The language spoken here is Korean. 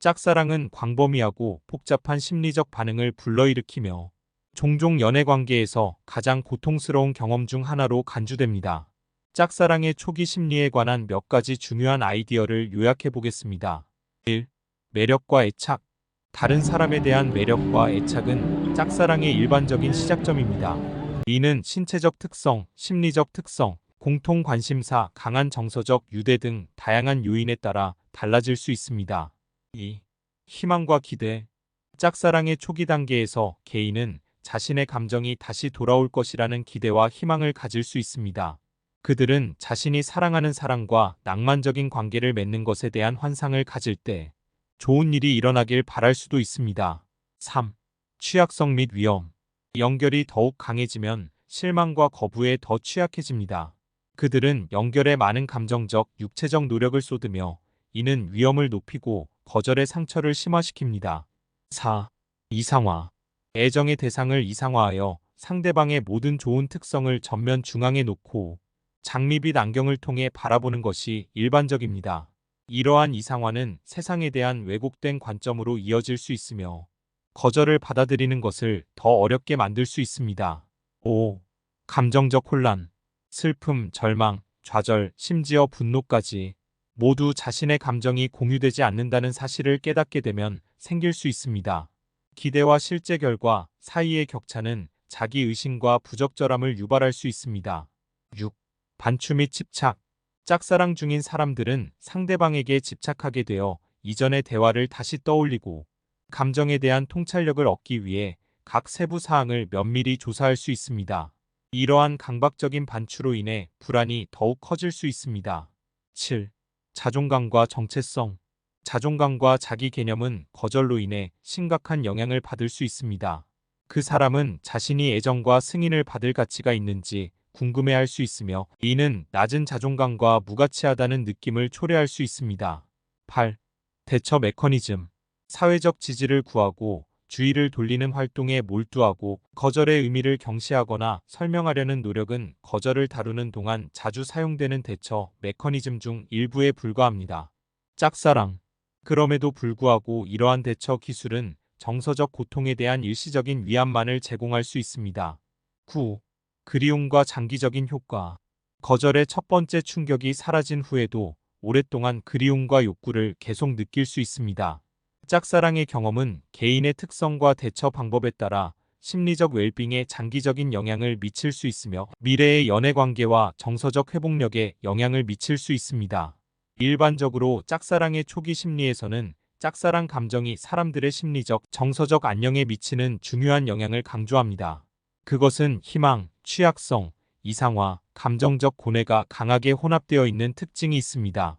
짝사랑은 광범위하고 복잡한 심리적 반응을 불러일으키며 종종 연애 관계에서 가장 고통스러운 경험 중 하나로 간주됩니다. 짝사랑의 초기 심리에 관한 몇 가지 중요한 아이디어를 요약해 보겠습니다. 1. 매력과 애착. 다른 사람에 대한 매력과 애착은 짝사랑의 일반적인 시작점입니다. 이는 신체적 특성, 심리적 특성, 공통 관심사, 강한 정서적 유대 등 다양한 요인에 따라 달라질 수 있습니다. 2. 희망과 기대. 짝사랑의 초기 단계에서 개인은 자신의 감정이 다시 돌아올 것이라는 기대와 희망을 가질 수 있습니다. 그들은 자신이 사랑하는 사람과 낭만적인 관계를 맺는 것에 대한 환상을 가질 때 좋은 일이 일어나길 바랄 수도 있습니다. 3. 취약성 및 위험. 연결이 더욱 강해지면 실망과 거부에 더 취약해집니다. 그들은 연결에 많은 감정적, 육체적 노력을 쏟으며 이는 위험을 높이고 거절의 상처를 심화시킵니다. 4. 이상화. 애정의 대상을 이상화하여 상대방의 모든 좋은 특성을 전면 중앙에 놓고 장밋빛 안경을 통해 바라보는 것이 일반적입니다. 이러한 이상화는 세상에 대한 왜곡된 관점으로 이어질 수 있으며 거절을 받아들이는 것을 더 어렵게 만들 수 있습니다. 5. 감정적 혼란. 슬픔, 절망, 좌절, 심지어 분노까지 모두 자신의 감정이 공유되지 않는다는 사실을 깨닫게 되면 생길 수 있습니다. 기대와 실제 결과 사이의 격차는 자기 의심과 부적절함을 유발할 수 있습니다. 6. 반추 및 집착. 짝사랑 중인 사람들은 상대방에게 집착하게 되어 이전의 대화를 다시 떠올리고 감정에 대한 통찰력을 얻기 위해 각 세부 사항을 면밀히 조사할 수 있습니다. 이러한 강박적인 반추로 인해 불안이 더욱 커질 수 있습니다. 7. 자존감과 정체성. 자존감과 자기 개념은 거절로 인해 심각한 영향을 받을 수 있습니다. 그 사람은 자신이 애정과 승인을 받을 가치가 있는지 궁금해할 수 있으며 이는 낮은 자존감과 무가치하다는 느낌을 초래할 수 있습니다. 8. 대처 메커니즘. 사회적 지지를 구하고 주의를 돌리는 활동에 몰두하고 거절의 의미를 경시하거나 설명하려는 노력은 거절을 다루는 동안 자주 사용되는 대처 메커니즘 중 일부에 불과합니다. 짝사랑. 그럼에도 불구하고 이러한 대처 기술은 정서적 고통에 대한 일시적인 위안만을 제공할 수 있습니다. 9. 그리움과 장기적인 효과. 거절의 첫 번째 충격이 사라진 후에도 오랫동안 그리움과 욕구를 계속 느낄 수 있습니다. 짝사랑의 경험은 개인의 특성과 대처 방법에 따라 심리적 웰빙에 장기적인 영향을 미칠 수 있으며 미래의 연애 관계와 정서적 회복력에 영향을 미칠 수 있습니다. 일반적으로 짝사랑의 초기 심리에서는 짝사랑 감정이 사람들의 심리적, 정서적 안녕에 미치는 중요한 영향을 강조합니다. 그것은 희망, 취약성, 이상화, 감정적 고뇌가 강하게 혼합되어 있는 특징이 있습니다.